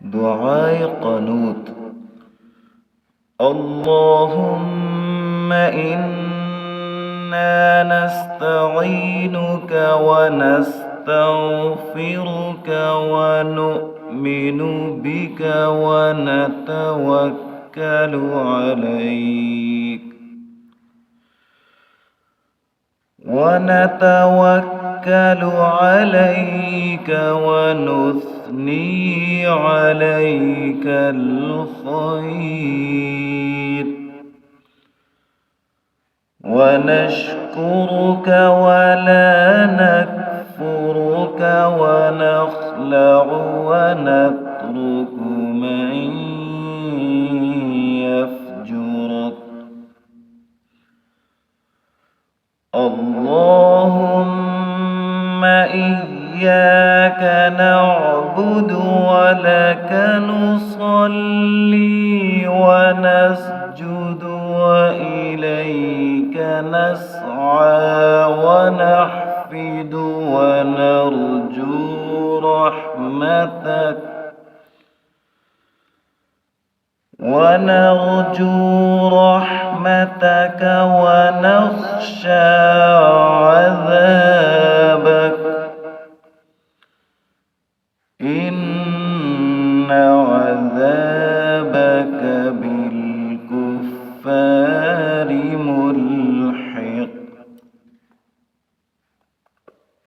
دعاء قنوت. اللهم إنا نستعينك ونستغفرك ونؤمن بك ونتوكل عليك ونثني عليك الخير ونشكرك ولا نكفرك ونخلع ونترك من يفجرك. اللهم إياك نعبد ولك نصلي ونسجد وإليك نسعى ونحفد ونرجو رحمتك ونخشى